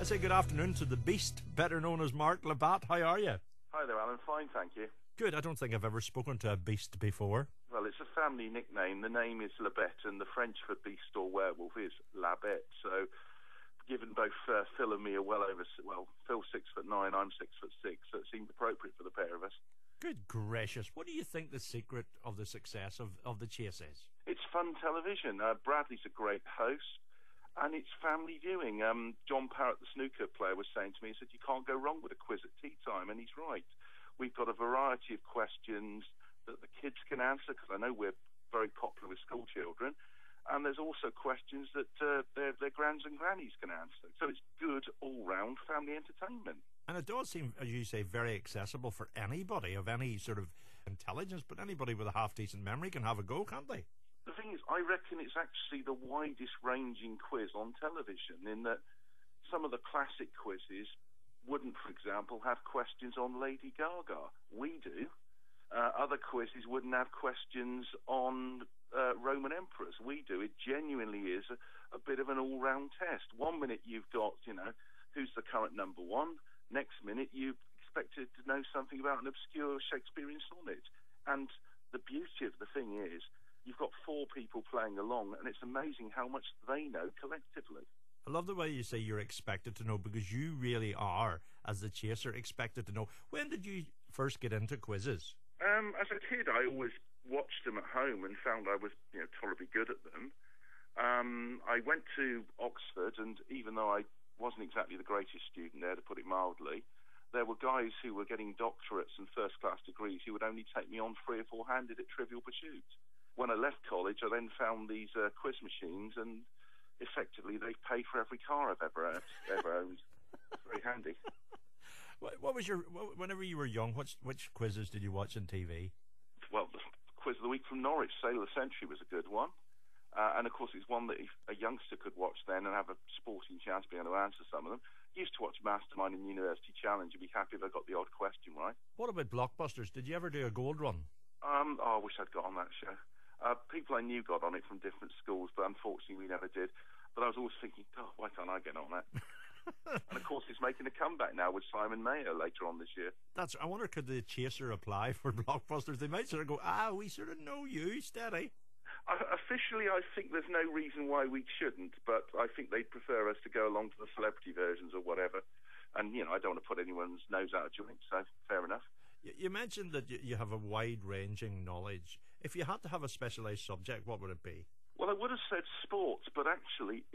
I say good afternoon to the Beast, better known as Mark Labbett. How are you? Hi there, Alan. Fine, thank you. Good. I don't think I've ever spoken to a beast before. Well, it's a family nickname. The name is Labbett, and the French for beast or werewolf is Labbett. So, given both Phil and me are Phil's 6'9", I'm 6'6", so it seemed appropriate for the pair of us. Good gracious. What do you think the secret of the success of the chase is? It's fun television. Bradley's a great host, and it's family viewing. John Parrott, the snooker player, was saying to me, he said, you can't go wrong with a quiz at tea time, and he's right. We've got a variety of questions that the kids can answer, because I know we're very popular with school children, and there's also questions that their grands and grannies can answer. So it's good all-round family entertainment. And it does seem, as you say, very accessible for anybody of any sort of intelligence, but anybody with a half-decent memory can have a go, can't they? The thing is, I reckon it's actually the widest-ranging quiz on television, in that some of the classic quizzes wouldn't, for example, have questions on Lady Gaga. We do. Other quizzes wouldn't have questions on Roman emperors. We do. It genuinely is a bit of an all-round test. 1 minute you've got, who's the current number one. Next minute you're expected to know something about an obscure Shakespearean sonnet. And the beauty of the thing is, you've got four people playing along, and it's amazing how much they know collectively. I love the way you say you're expected to know, because you really are, as the chaser, expected to know. When did you first get into quizzes? As a kid, I always watched them at home and found I was, tolerably good at them. I went to Oxford, and even though I wasn't exactly the greatest student there, to put it mildly, there were guys who were getting doctorates and first-class degrees who would only take me on free or four-handed at Trivial Pursuit. When I left college, I then found these quiz machines, and effectively they've paid for every car I've ever owned. It's very handy. What was whenever you were young, which quizzes did you watch on TV? Well, the Quiz of the Week from Norwich, Sailor of the Century, was a good one. And of course, it's one that a youngster could watch then and have a sporting chance of being able to answer some of them. Used to watch Mastermind and University Challenge and be happy if I got the odd question right. What about Blockbusters? Did you ever do a gold run? I wish I'd got on that show. People I knew got on it from different schools, but unfortunately we never did. But I was always thinking, God, why can't I get on that? And of course, it's making a comeback now with Simon Mayo later on this year. I wonder, could the chaser apply for Blockbusters? They might sort of go, we sort of know you, steady. Officially, I think there's no reason why we shouldn't, but I think they'd prefer us to go along to the celebrity versions or whatever. And, I don't want to put anyone's nose out of joint, so fair enough. You mentioned that you have a wide-ranging knowledge. If you had to have a specialised subject, what would it be? Well, I would have said sports, but actually,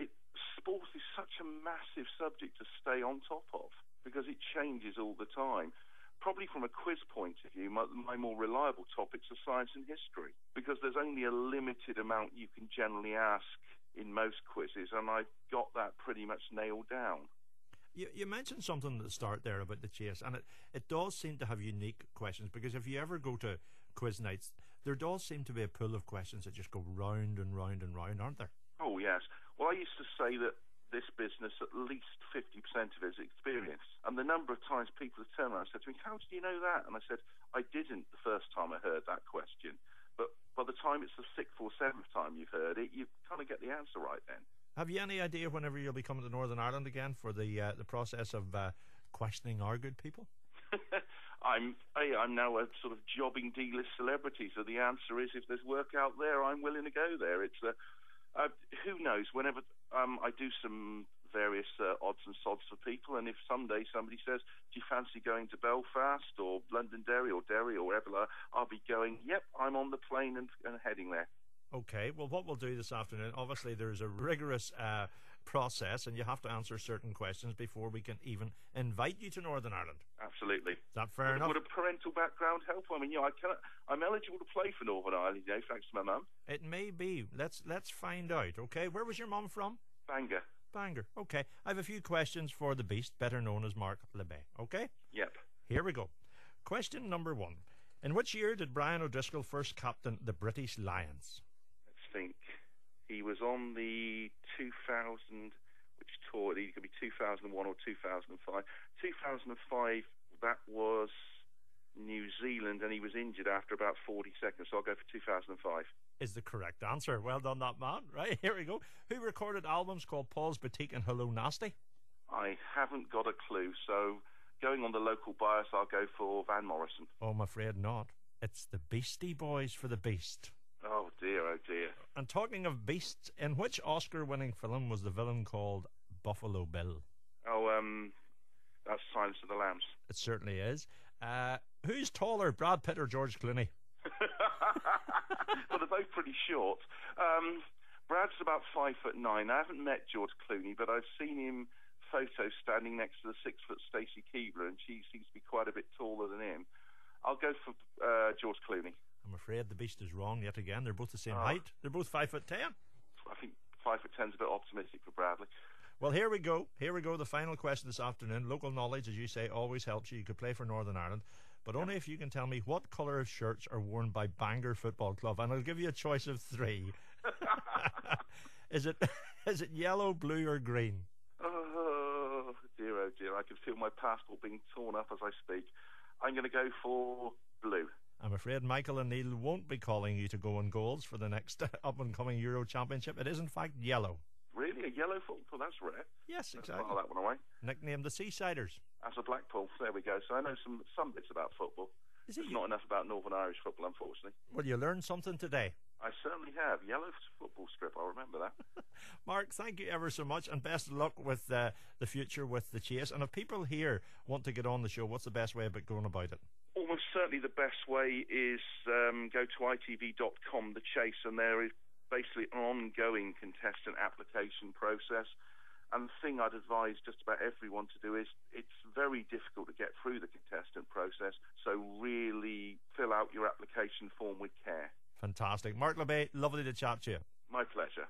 sport is such a massive subject to stay on top of, because it changes all the time. Probably from a quiz point of view, my more reliable topics are science and history, because there's only a limited amount you can generally ask in most quizzes, and I've got that pretty much nailed down. You mentioned something at the start there about the chase, and it does seem to have unique questions, because if you ever go to quiz nights, there does seem to be a pool of questions that just go round and round and round, aren't there? Oh, yes. Well, I used to say that this business, at least 50% of it is experience. And the number of times people have turned around and said to me, how did you know that? And I said, I didn't the first time I heard that question. But by the time it's the sixth or seventh time you've heard it, you kind of get the answer right then. Have you any idea whenever you'll be coming to Northern Ireland again for the process of questioning our good people? I'm now a sort of jobbing D-list celebrity, so the answer is, if there's work out there, I'm willing to go there. It's who knows? Whenever I do some various odds and sods for people, and if someday somebody says, do you fancy going to Belfast or Londonderry or Derry or wherever, I'll be going, yep, I'm on the plane and heading there. Okay, well, what we'll do this afternoon, obviously there's a rigorous process, and you have to answer certain questions before we can even invite you to Northern Ireland. Absolutely. Is that fair enough? Would a parental background help? I mean, I'm eligible to play for Northern Ireland, thanks to my mum. It may be. Let's find out, okay? Where was your mum from? Bangor. Bangor, okay. I have a few questions for the Beast, better known as Mark Labbett, okay? Yep. Here we go. Question number 1. In which year did Brian O'Driscoll first captain the British Lions? Think he was on the 2000, which tour, it could be 2001 or 2005. 2005, that was New Zealand, and he was injured after about 40 seconds, so I'll go for 2005. Is the correct answer. Well done, that man. Right, here we go. Who recorded albums called Paul's Boutique and Hello Nasty? I haven't got a clue, so going on the local bias, I'll go for Van Morrison. Oh, I'm afraid not. It's the Beastie Boys for the Beast. Oh dear, oh dear. And talking of beasts, in which Oscar-winning film was the villain called Buffalo Bill? Oh, that's Silence of the Lambs. It certainly is. Who's taller, Brad Pitt or George Clooney? Well, they're both pretty short. Brad's about 5'9". I haven't met George Clooney, but I've seen him photos standing next to the 6-foot Stacey Keebler, and she seems to be quite a bit taller than him. I'll go for George Clooney. I'm afraid the beast is wrong yet again. They're both the same height. They're both 5'10". I think 5'10" is a bit optimistic for Bradley. Well, here we go. Here we go. The final question this afternoon. Local knowledge, as you say, always helps you. You could play for Northern Ireland, but only if you can tell me what colour of shirts are worn by Bangor Football Club. And I'll give you a choice of 3. Is it yellow, blue, or green? Oh dear! I can feel my passport being torn up as I speak. I'm going to go for blue. I'm afraid Michael and Neil won't be calling you to go on goals for the next up-and-coming Euro Championship. It is, in fact, yellow. Really? A yellow football? That's rare. Yes, exactly. Let's file that one away. Nicknamed the Seasiders. As a Blackpool. There we go. So I know some bits about football. There's not enough about Northern Irish football, unfortunately. Well, you learned something today. I certainly have. Yellow football strip, I'll remember that. Mark, thank you ever so much, and best of luck with the future with the Chase. And if people here want to get on the show, what's the best way about going about it? Almost certainly the best way is go to itv.com, the Chase, and there is basically an ongoing contestant application process. And the thing I'd advise just about everyone to do is it's very difficult to get through the contestant process, so really fill out your application form with care. Fantastic. Mark Labbett, lovely to chat to you. My pleasure.